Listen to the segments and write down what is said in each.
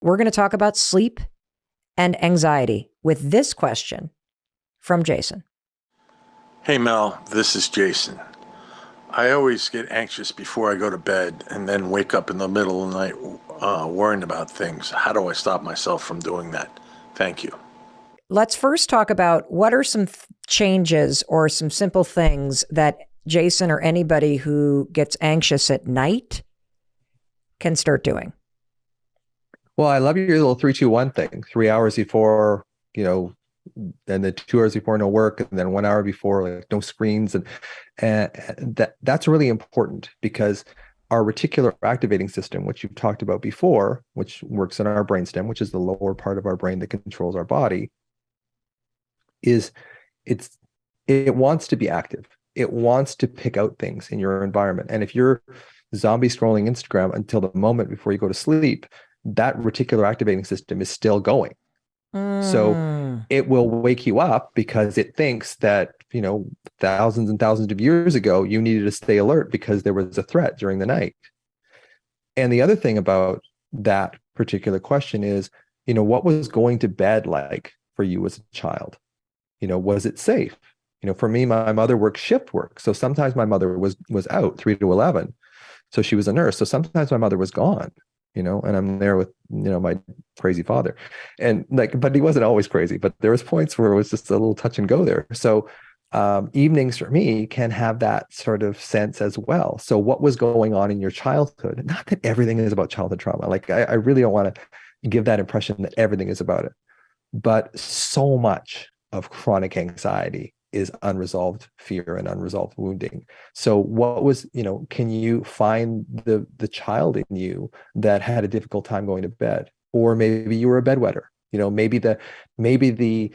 we're going to talk about sleep and anxiety with this question from Jason. Hey Mel, this is Jason. I always get anxious before I go to bed and then wake up in the middle of the night worrying about things. How do I stop myself from doing that? Thank you. Let's first talk about what are some changes or some simple things that Jason or anybody who gets anxious at night can start doing. Well, I love your little 3-2-1 thing. 3 hours before, and then 2 hours before no work, and then 1 hour before like no screens, and that's really important because our reticular activating system, which you've talked about before, which works in our brainstem, which is the lower part of our brain that controls our body, it wants to be active. It wants to pick out things in your environment, and if you're zombie scrolling Instagram until the moment before you go to sleep, that reticular activating system is still going. So it will wake you up because it thinks that, thousands and thousands of years ago, you needed to stay alert because there was a threat during the night. And the other thing about that particular question is, what was going to bed like for you as a child? Was it safe? For me, my mother worked shift work. So sometimes my mother was out 3 to 11. So she was a nurse. So sometimes my mother was gone. And I'm there with, my crazy father, and but he wasn't always crazy, but there was points where it was just a little touch and go there. So evenings for me can have that sort of sense as well. So what was going on in your childhood? Not that everything is about childhood trauma. I really don't want to give that impression that everything is about it, but so much of chronic anxiety is unresolved fear and unresolved wounding. So what was, can you find the child in you that had a difficult time going to bed? Or maybe you were a bedwetter. Maybe the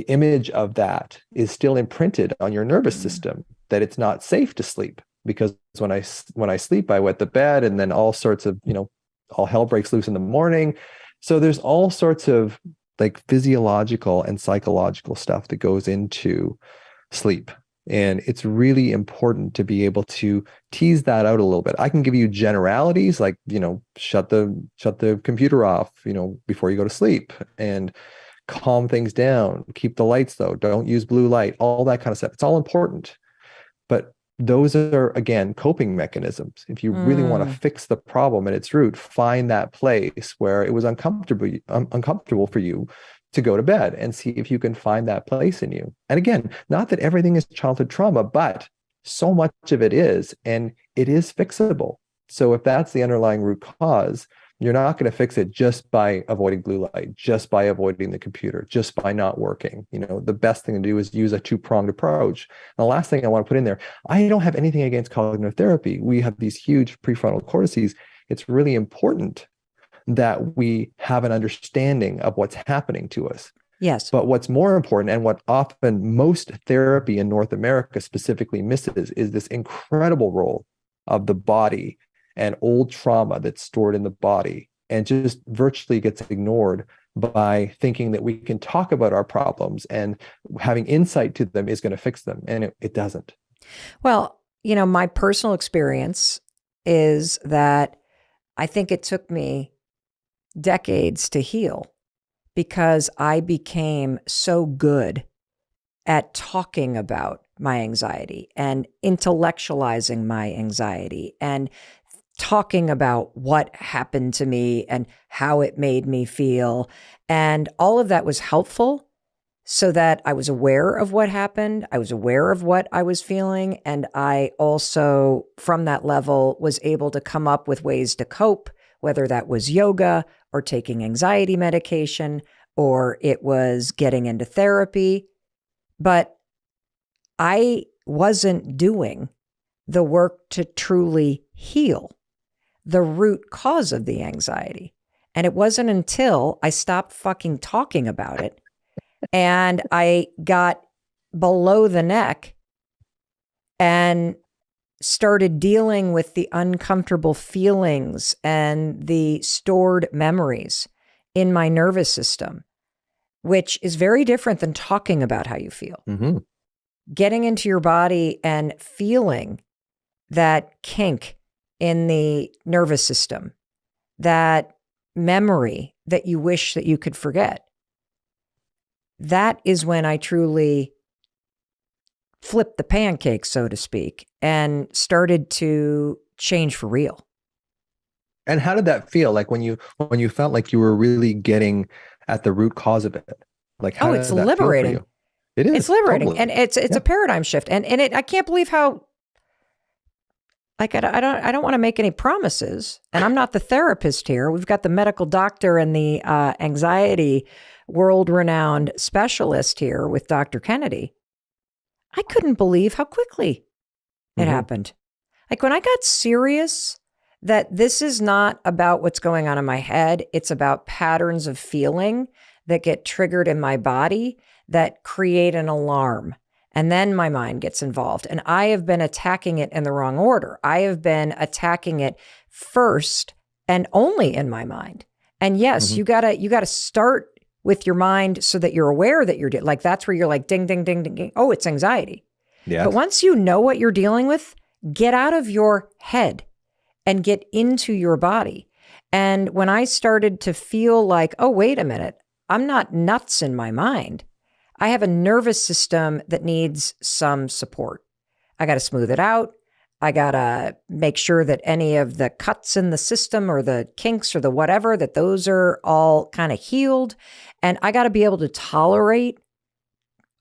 image of that is still imprinted on your nervous system, that it's not safe to sleep, because when I sleep, I wet the bed, and then all sorts of, all hell breaks loose in the morning. So there's all sorts of like physiological and psychological stuff that goes into sleep. And it's really important to be able to tease that out a little bit. I can give you generalities like, shut the computer off, before you go to sleep, and calm things down, keep the lights though, don't use blue light, all that kind of stuff. It's all important. But those are, again, coping mechanisms. If you really want to fix the problem at its root, find that place where it was uncomfortable for you to go to bed, and see if you can find that place in you. And again, not that everything is childhood trauma, but so much of it is, and it is fixable. So if that's the underlying root cause, you're not going to fix it just by avoiding blue light, just by avoiding the computer, just by not working. The best thing to do is use a two-pronged approach. And the last thing I want to put in there, I don't have anything against cognitive therapy. We have these huge prefrontal cortices. It's really important that we have an understanding of what's happening to us. Yes. But what's more important, and what often most therapy in North America specifically misses, is this incredible role of the body and old trauma that's stored in the body, and just virtually gets ignored by thinking that we can talk about our problems and having insight to them is going to fix them. And it doesn't. Well, my personal experience is that I think it took me decades to heal, because I became so good at talking about my anxiety and intellectualizing my anxiety and talking about what happened to me and how it made me feel. And all of that was helpful, so that I was aware of what happened. I was aware of what I was feeling. And I also, from that level, was able to come up with ways to cope, whether that was yoga or taking anxiety medication, or it was getting into therapy. But I wasn't doing the work to truly heal the root cause of the anxiety. And it wasn't until I stopped fucking talking about it and I got below the neck and started dealing with the uncomfortable feelings and the stored memories in my nervous system, which is very different than talking about how you feel. Mm-hmm. Getting into your body and feeling that kink in the nervous system, that memory that you wish that you could forget, that is when I truly flipped the pancake, so to speak, and started to change for real. And how did that feel? Like when you felt like you were really getting at the root cause of it? Like how Oh, did it's that feel for liberating. you? It It's is, liberating. totally. And it's Yeah. a paradigm shift. And I can't believe how, like, I don't want to make any promises, and I'm not the therapist here. We've got the medical doctor and the anxiety world-renowned specialist here with Dr. Kennedy. I couldn't believe how quickly it happened. Like when I got serious that this is not about what's going on in my head, it's about patterns of feeling that get triggered in my body that create an alarm. And then my mind gets involved. And I have been attacking it in the wrong order. I have been attacking it first and only in my mind. And yes, you gotta start with your mind so that you're aware that you're like, that's where you're like, ding, ding, ding, ding, ding. Oh, it's anxiety. Yes. But once you know what you're dealing with, get out of your head and get into your body. And when I started to feel like, oh, wait a minute, I'm not nuts in my mind. I have a nervous system that needs some support. I got to smooth it out. I got to make sure that any of the cuts in the system or the kinks or the whatever, that those are all kind of healed. And I got to be able to tolerate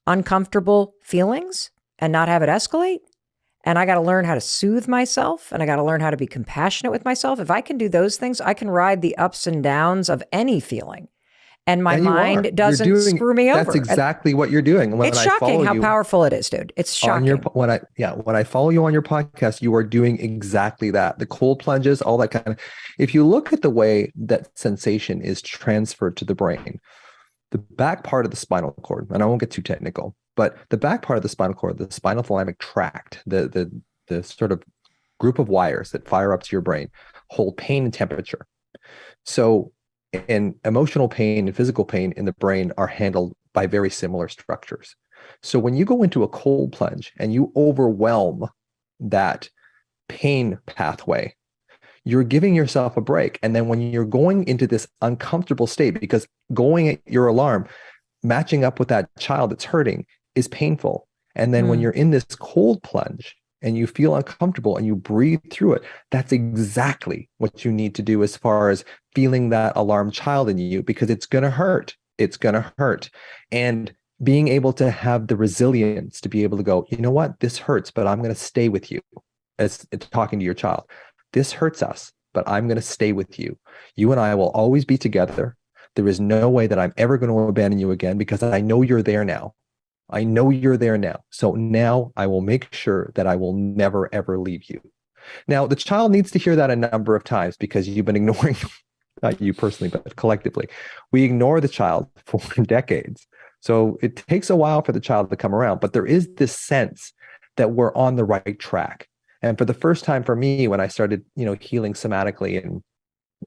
uncomfortable feelings and not have it escalate. And I got to learn how to soothe myself, and I got to learn how to be compassionate with myself. If I can do those things, I can ride the ups and downs of any feeling. And my mind doesn't screw me over. That's exactly what you're doing. It's shocking how powerful it is, dude. It's shocking. When I follow you on your podcast, you are doing exactly that. The cold plunges, all that kind of. If you look at the way that sensation is transferred to the brain, the back part of the spinal cord, and I won't get too technical, but the back part of the spinal cord, the spinal thalamic tract, the sort of group of wires that fire up to your brain, hold pain and temperature. So, and emotional pain and physical pain in the brain are handled by very similar structures. So when you go into a cold plunge and you overwhelm that pain pathway, you're giving yourself a break. And then when you're going into this uncomfortable state, because going at your alarm, matching up with that child that's hurting is painful. And then when you're in this cold plunge and you feel uncomfortable and you breathe through it, that's exactly what you need to do as far as feeling that alarmed child in you, because it's going to hurt. It's going to hurt. And being able to have the resilience to be able to go, you know what, this hurts, but I'm going to stay with you. As it's talking to your child, this hurts us, but I'm going to stay with you. You and I will always be together. There is no way that I'm ever going to abandon you again, because I know you're there now. I know you're there now. So now I will make sure that I will never, ever leave you. Now, the child needs to hear that a number of times, because you've been ignoring, not you personally, but collectively. We ignore the child for decades. So it takes a while for the child to come around, but there is this sense that we're on the right track. And for the first time for me, when I started, healing somatically and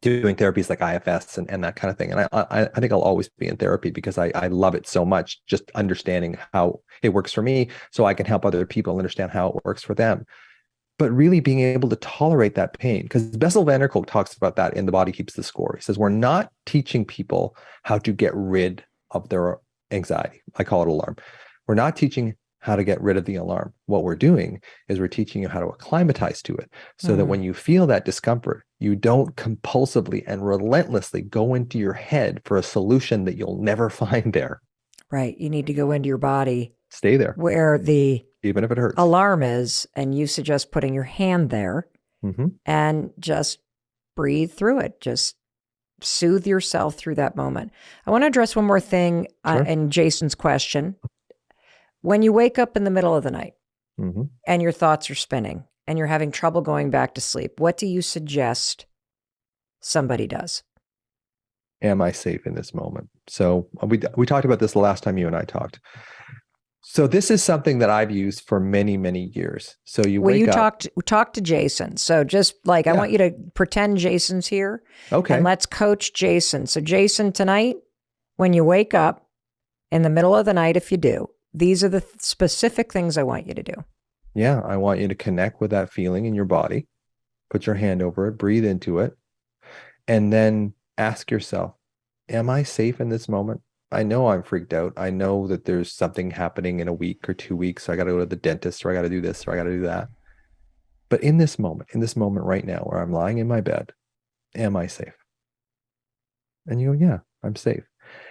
doing therapies like IFS and that kind of thing. And I think I'll always be in therapy, because I love it so much, just understanding how it works for me so I can help other people understand how it works for them. But really being able to tolerate that pain, because Bessel van der Kolk talks about that in The Body Keeps the Score. He says, we're not teaching people how to get rid of their anxiety. I call it alarm. We're not teaching how to get rid of the alarm. What we're doing is we're teaching you how to acclimatize to it, so that when you feel that discomfort, you don't compulsively and relentlessly go into your head for a solution that you'll never find there. Right. You need to go into your body. Stay there. Where the even if it hurts. Alarm is, and you suggest putting your hand there and just breathe through it. Just soothe yourself through that moment. I want to address one more thing in Jason's question. When you wake up in the middle of the night and your thoughts are spinning and you're having trouble going back to sleep, what do you suggest somebody does? Am I safe in this moment? So we talked about this the last time you and I talked. So this is something that I've used for many, many years. So wake up. Talk to Jason. So just like, I want you to pretend Jason's here. Okay. And let's coach Jason. So Jason, tonight, when you wake up in the middle of the night, if you do, these are the specific things I want you to do. Yeah. I want you to connect with that feeling in your body. Put your hand over it, breathe into it. And then ask yourself, am I safe in this moment? I know I'm freaked out. I know that there's something happening in a week or 2 weeks. So I got to go to the dentist, or I got to do this, or I got to do that. But in this moment right now where I'm lying in my bed, am I safe? And you go, yeah, I'm safe.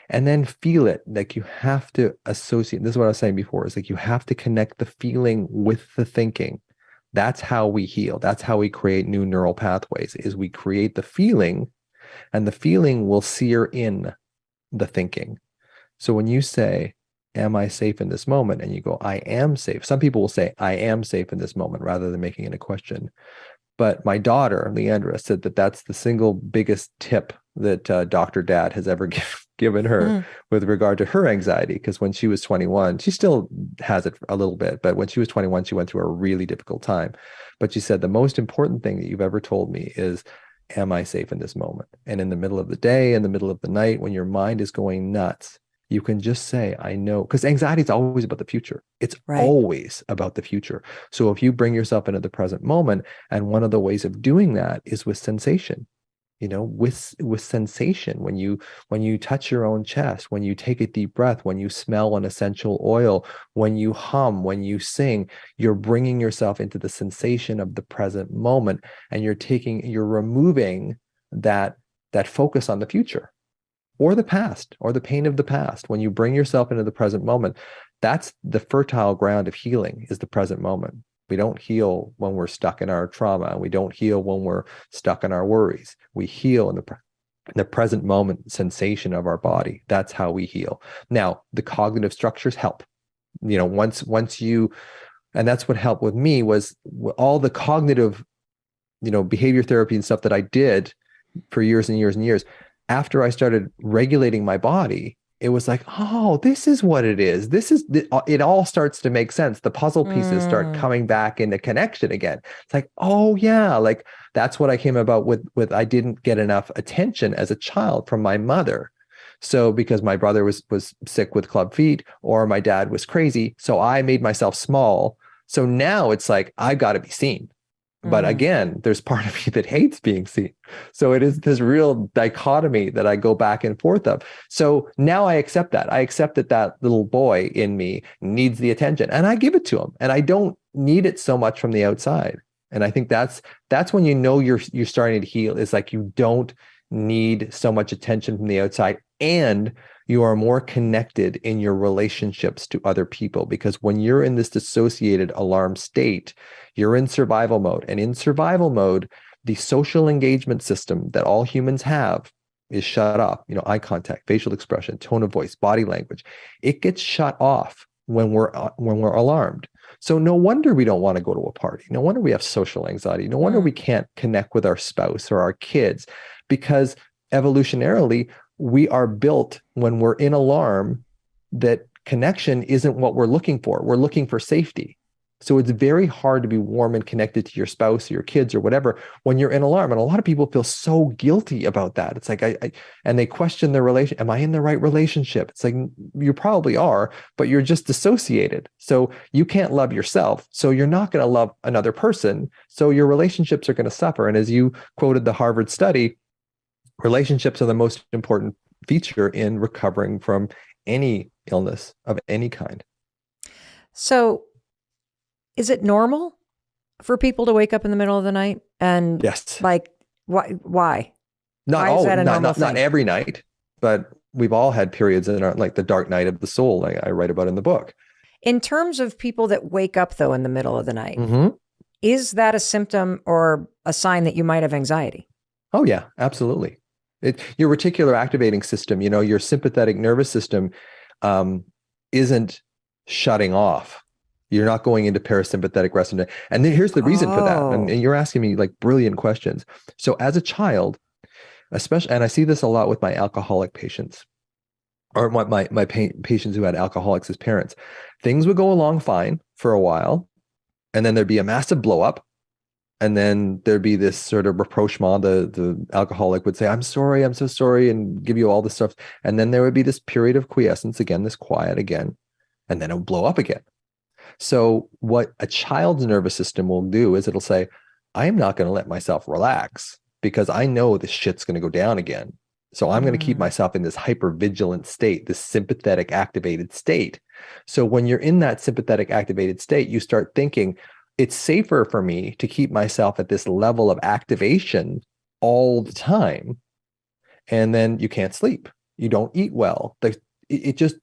And then feel it. Like you have to associate. This is what I was saying before. Is like you have to connect the feeling with the thinking. That's how we heal. That's how we create new neural pathways, is we create the feeling, and the feeling will sear in the thinking. So when you say, am I safe in this moment? And you go, I am safe. Some people will say, I am safe in this moment, rather than making it a question. But my daughter, Leandra, said that that's the single biggest tip that Dr. Dad has ever given her with regard to her anxiety. Because when she was 21, she still has it a little bit, but when she was 21, she went through a really difficult time. But she said, the most important thing that you've ever told me is, am I safe in this moment? And in the middle of the day, in the middle of the night, when your mind is going nuts, you can just say, I know, because anxiety is always about the future. It's Right. always about the future. So if you bring yourself into the present moment, and one of the ways of doing that is with sensation, with sensation, when you touch your own chest, when you take a deep breath, when you smell an essential oil, when you hum, when you sing, you're bringing yourself into the sensation of the present moment, and you're removing that focus on the future or the past or the pain of the past. When you bring yourself into the present moment, that's the fertile ground of healing, is the present moment. We don't heal when we're stuck in our trauma. We don't heal when we're stuck in our worries. We heal in the present moment sensation of our body. That's how we heal. Now, the cognitive structures help. Once you, and that's what helped with me, was all the cognitive, behavior therapy and stuff that I did for years and years and years. After I started regulating my body, it was like, oh, this is what it is. It all starts to make sense. The puzzle pieces start coming back into connection again. It's like, oh yeah, like that's what I came about with I didn't get enough attention as a child from my mother. So because my brother was sick with club feet, or my dad was crazy, so I made myself small. So now it's like, I got to be seen. But again, there's part of me that hates being seen. So it is this real dichotomy that I go back and forth of. So now I accept that. I accept that that little boy in me needs the attention, and I give it to him. And I don't need it so much from the outside. And I think that's when you're starting to heal. Is like, you don't need so much attention from the outside, and you are more connected in your relationships to other people. Because when you're in this dissociated alarm state, you're in survival mode. And in survival mode, the social engagement system that all humans have is shut off. Eye contact, facial expression, tone of voice, body language. It gets shut off when we're alarmed. So no wonder we don't want to go to a party. No wonder we have social anxiety. No wonder we can't connect with our spouse or our kids, because evolutionarily, we are built, when we're in alarm, that connection isn't what we're looking for. We're looking for safety. So it's very hard to be warm and connected to your spouse or your kids or whatever when you're in alarm. And a lot of people feel so guilty about that. It's like, and they question their relation. Am I in the right relationship? It's like, you probably are, but you're just dissociated. So you can't love yourself. So you're not going to love another person. So your relationships are going to suffer. And as you quoted the Harvard study, relationships are the most important feature in recovering from any illness of any kind. So, is it normal for people to wake up in the middle of the night? And yes, like, why? Not why is that a normal not every night, but we've all had periods in our, like the dark night of the soul, like I write about in the book. In terms of people that wake up though in the middle of the night, is that a symptom or a sign that you might have anxiety? Oh yeah, absolutely. Your reticular activating system, your sympathetic nervous system, isn't shutting off. You're not going into parasympathetic rest. And then here's the reason for that. And you're asking me like brilliant questions. So as a child, especially, and I see this a lot with my alcoholic patients, or my patients who had alcoholics as parents, things would go along fine for a while, and then there'd be a massive blow up. And then there'd be this sort of rapprochement. The alcoholic would say, I'm sorry, I'm so sorry, and give you all this stuff. And then there would be this period of quiescence again, this quiet again, and then it would blow up again. So what a child's nervous system will do is it'll say, I am not going to let myself relax, because I know this shit's going to go down again. So I'm going to keep myself in this hypervigilant state, this sympathetic activated state. So when you're in that sympathetic activated state, you start thinking it's safer for me to keep myself at this level of activation all the time. And then you can't sleep. You don't eat well. It just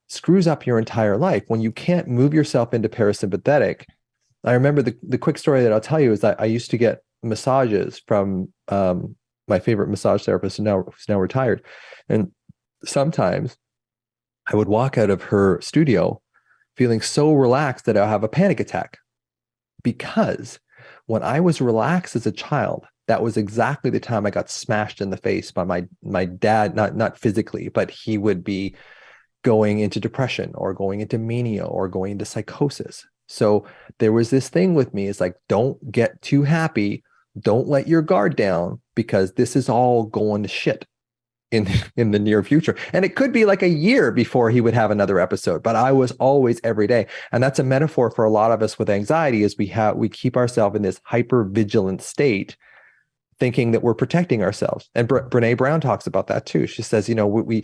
screws up your entire life when you can't move yourself into parasympathetic. I remember the quick story that I'll tell you is that I used to get massages from my favorite massage therapist who's now retired. And sometimes I would walk out of her studio feeling so relaxed that I'll have a panic attack. Because when I was relaxed as a child, that was exactly the time I got smashed in the face by my dad, not physically, but he would be going into depression or going into mania or going into psychosis. So there was this thing with me, it's like, don't get too happy. Don't let your guard down, because this is all going to shit in the near future. And it could be like a year before he would have another episode, but I was always every day. And that's a metaphor for a lot of us with anxiety, is we keep ourselves in this hyper vigilant state, thinking that we're protecting ourselves. And Brene Brown talks about that too. She says, we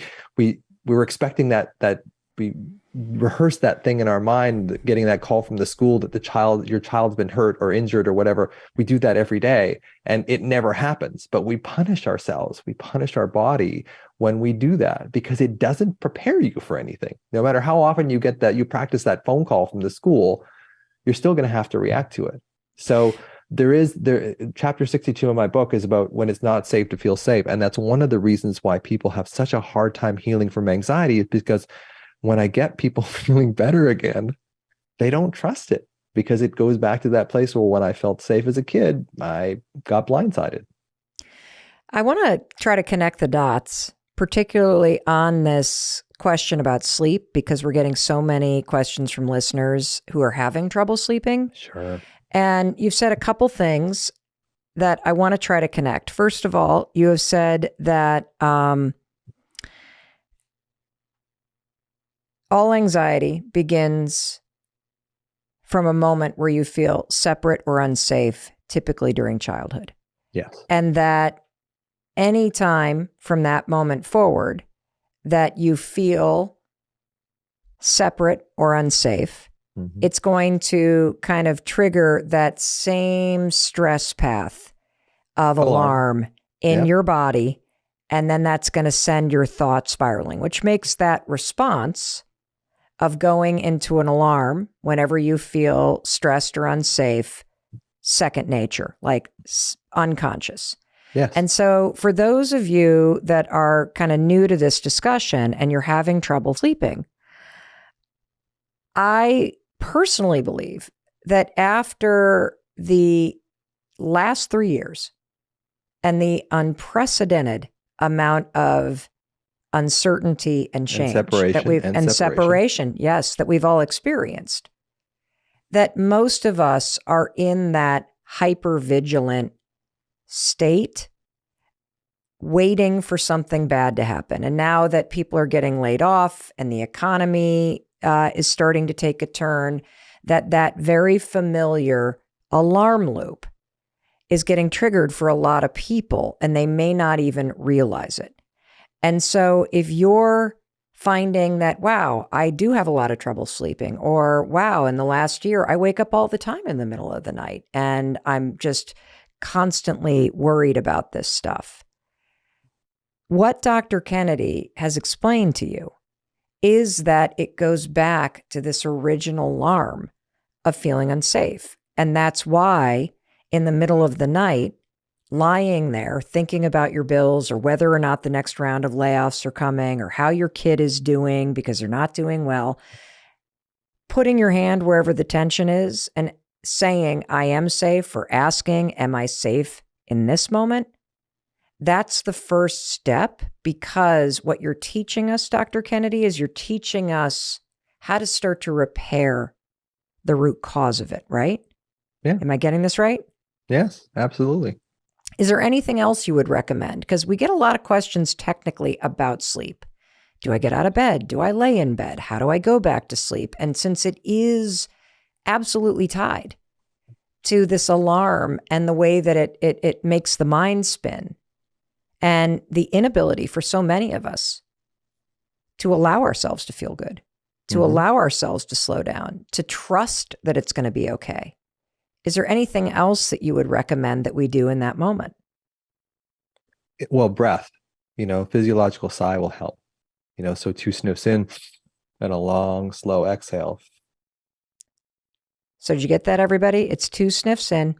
were expecting that we rehearsed that thing in our mind, getting that call from the school that your child's been hurt or injured or whatever. We do that every day and it never happens, but we punish ourselves. We punish our body when we do that, because it doesn't prepare you for anything. No matter how often you practice that phone call from the school, you're still going to have to react to it. So chapter 62 of my book is about when it's not safe to feel safe. And that's one of the reasons why people have such a hard time healing from anxiety, is because when I get people feeling better again, they don't trust it, because it goes back to that place where when I felt safe as a kid, I got blindsided. I want to try to connect the dots, particularly on this question about sleep, because we're getting so many questions from listeners who are having trouble sleeping. Sure. And you've said a couple things that I want to try to connect. First of all, you have said that all anxiety begins from a moment where you feel separate or unsafe, typically during childhood. Yes. And that any time from that moment forward that you feel separate or unsafe, it's going to kind of trigger that same stress path of alarm in your body. And then that's going to send your thoughts spiraling, which makes that response of going into an alarm whenever you feel stressed or unsafe second nature, like unconscious. Yes. And so for those of you that are kind of new to this discussion and you're having trouble sleeping, I personally believe that after the last 3 years and the unprecedented amount of uncertainty and change separation, yes, that we've all experienced, that most of us are in that hyper-vigilant state, waiting for something bad to happen. And now that people are getting laid off and the economy is starting to take a turn, that very familiar alarm loop is getting triggered for a lot of people, and they may not even realize it. And so if you're finding that, wow, I do have a lot of trouble sleeping, or wow, in the last year, I wake up all the time in the middle of the night and I'm just constantly worried about this stuff. What Dr. Kennedy has explained to you is that it goes back to this original alarm of feeling unsafe. And that's why in the middle of the night, lying there thinking about your bills or whether or not the next round of layoffs are coming or how your kid is doing because they're not doing well, putting your hand wherever the tension is and saying, I am safe, or asking, am I safe in this moment? That's the first step, because what you're teaching us, Dr. Kennedy, is you're teaching us how to start to repair the root cause of it, right? Yeah. Am I getting this right? Yes, absolutely. Is there anything else you would recommend? Because we get a lot of questions technically about sleep. Do I get out of bed? Do I lay in bed? How do I go back to sleep? And since it is absolutely tied to this alarm and the way that it makes the mind spin, And the inability for so many of us to allow ourselves to feel good, to allow ourselves to slow down, to trust that it's going to be okay. Is there anything else that you would recommend that we do in that moment? Well, breath, physiological sigh will help. So 2 sniffs in and a long, slow exhale. So did you get that, everybody? It's 2 sniffs in.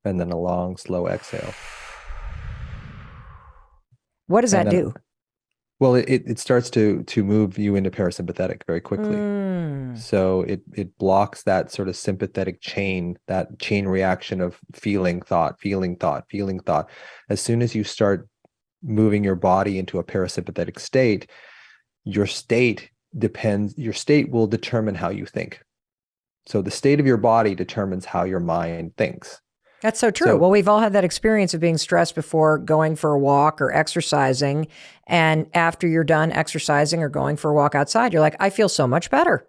And then a long, slow exhale. What does that do? Well, it starts to move you into parasympathetic very quickly. So it blocks that sort of sympathetic chain, that chain reaction of feeling, thought, feeling, thought, feeling, thought. As soon as you start moving your body into a parasympathetic state, your state will determine how you think. So the state of your body determines how your mind thinks. That's so true. Well, we've all had that experience of being stressed before going for a walk or exercising. And after you're done exercising or going for a walk outside, you're like, I feel so much better.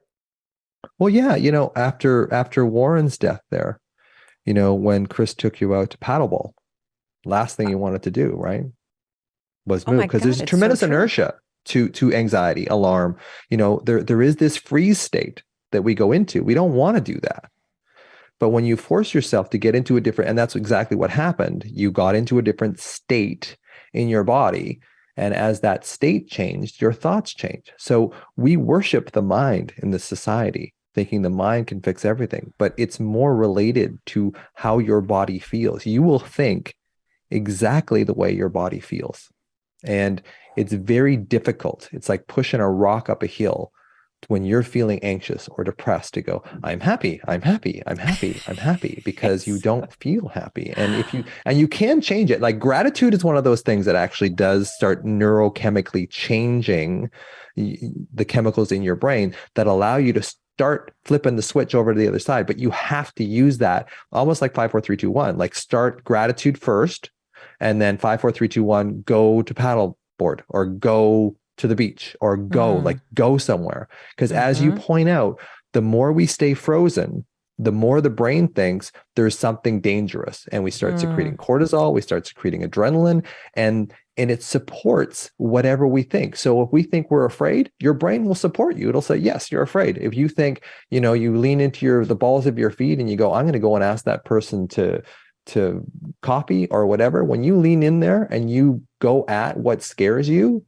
Well, yeah, after Warren's death there, when Chris took you out to paddleball, last thing you wanted to do, right, was move, because there's a tremendous inertia to anxiety, alarm. There is this freeze state that we go into. We don't want to do that. But when you force yourself to get into a different, and that's exactly what happened, you got into a different state in your body. And as that state changed, your thoughts changed. So we worship the mind in this society, thinking the mind can fix everything, but it's more related to how your body feels. You will think exactly the way your body feels. And it's very difficult. It's like pushing a rock up a hill when you're feeling anxious or depressed to go, I'm happy, I'm happy, I'm happy, I'm happy, because you don't feel happy. And you can change it. Like gratitude is one of those things that actually does start neurochemically changing the chemicals in your brain that allow you to start flipping the switch over to the other side. But you have to use that almost like 5, 4, 3, 2, 1. Like start gratitude first, and then 5, 4, 3, 2, 1, go to paddleboard or go to the beach or go somewhere. Because as you point out, the more we stay frozen, the more the brain thinks there's something dangerous, and we start secreting cortisol, we start secreting adrenaline, and it supports whatever we think. So if we think we're afraid, your brain will support you. It'll say, yes, you're afraid. If you think, you lean into the balls of your feet and you go, I'm going to go and ask that person to copy or whatever, when you lean in there and you go at what scares you,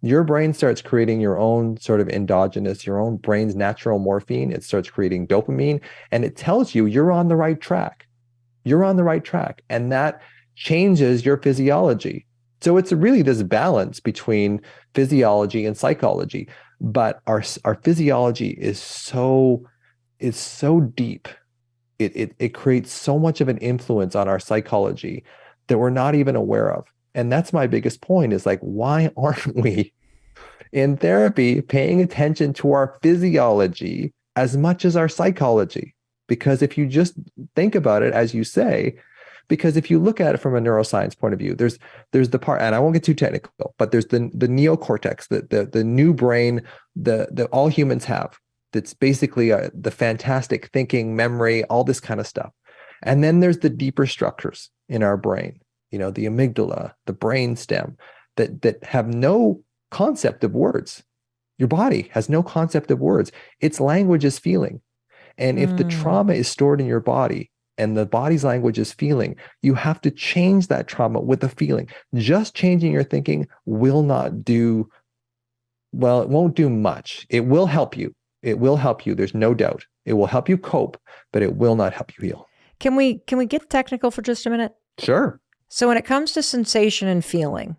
your brain starts creating your own sort of endogenous, your own brain's natural morphine. It starts creating dopamine, and it tells you you're on the right track. You're on the right track. And that changes your physiology. So it's really this balance between physiology and psychology. But our physiology is so deep. It creates so much of an influence on our psychology that we're not even aware of. And that's my biggest point, is like, why aren't we in therapy paying attention to our physiology as much as our psychology? Because if you just think about it, as you say, because if you look at it from a neuroscience point of view, there's the part, and I won't get too technical, but there's the neocortex, the new brain that all humans have. That's basically the fantastic thinking, memory, all this kind of stuff. And then there's the deeper structures in our brain, the amygdala, the brainstem, that have no concept of words. Your body has no concept of words. Its language is feeling. And if the trauma is stored in your body and the body's language is feeling, you have to change that trauma with a feeling. Just changing your thinking will not do, well, it won't do much. It will help you. It will help you. There's no doubt. It will help you cope, but it will not help you heal. Can we get technical for just a minute? Sure. So when it comes to sensation and feeling,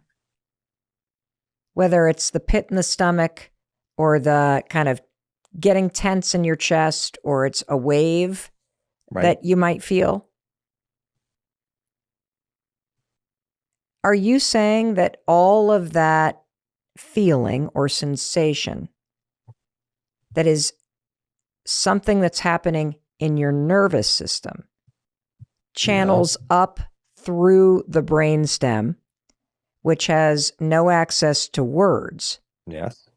whether it's the pit in the stomach or the kind of getting tense in your chest, or it's a wave that you might feel, are you saying that all of that feeling or sensation that is something that's happening in your nervous system channels up through the brainstem, which has no access to words? Yes.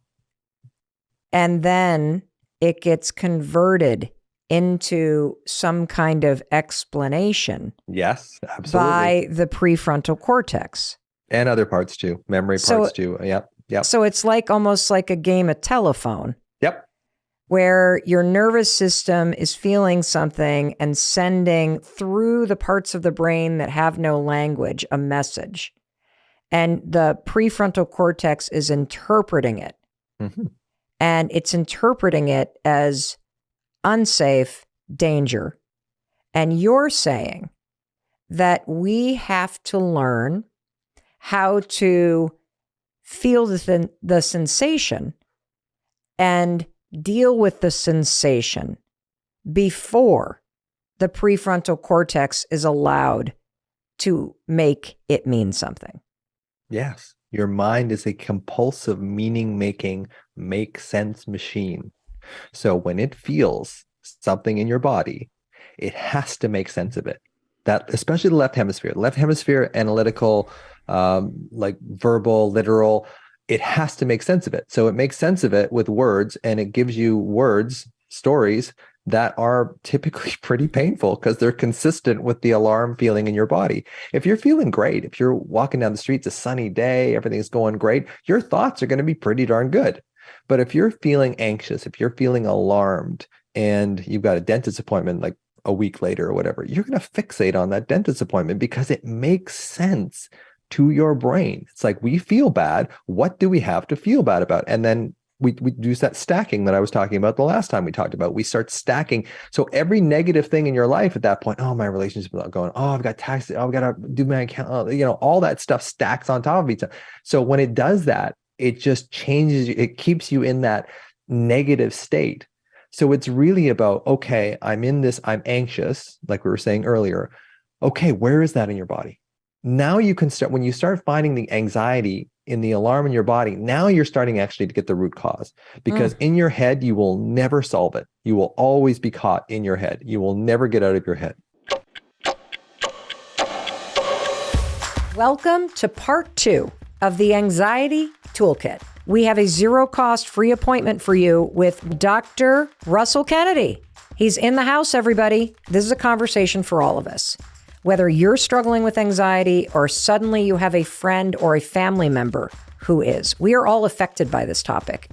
And then it gets converted into some kind of explanation Yes, absolutely. by the prefrontal cortex. And other parts too, memory parts too. Yep. So it's like almost like a game of telephone. Yep. Where your nervous system is feeling something and sending through the parts of the brain that have no language a message. And the prefrontal cortex is interpreting it. Mm-hmm. And it's interpreting it as unsafe, danger. And you're saying that we have to learn how to feel the sensation and deal with the sensation before the prefrontal cortex is allowed to make it mean something. Yes. Your mind is a compulsive meaning-making, make sense machine. So when it feels something in your body, it has to make sense of it. That, especially the left hemisphere, analytical, like verbal, literal, it has to make sense of it. So it makes sense of it with words, and it gives you words, stories that are typically pretty painful because they're consistent with the alarm feeling in your body. If you're feeling great, if you're walking down the street, it's a sunny day, everything's going great, your thoughts are going to be pretty darn good. But if you're feeling anxious, if you're feeling alarmed, and you've got a dentist appointment like a week later or whatever, you're going to fixate on that dentist appointment because it makes sense to your brain. It's like, we feel bad. What do we have to feel bad about? And then we do that stacking that I was talking about the last time we talked about. We start stacking. So every negative thing in your life at that point, oh, my relationship is not going, oh, I've got taxes, oh, I've got to do my account, all that stuff stacks on top of each other. So when it does that, it just changes, it keeps you in that negative state. So it's really about, okay, I'm anxious, like we were saying earlier. Okay, where is that in your body? Now you can start, when you start finding the anxiety in the alarm in your body, now you're starting actually to get the root cause, because in your head, you will never solve it. You will always be caught in your head. You will never get out of your head. Welcome to part 2 of the Anxiety Toolkit. We have a zero-cost free appointment for you with Dr. Russell Kennedy. He's in the house, everybody. This is a conversation for all of us. Whether you're struggling with anxiety or suddenly you have a friend or a family member who is, we are all affected by this topic.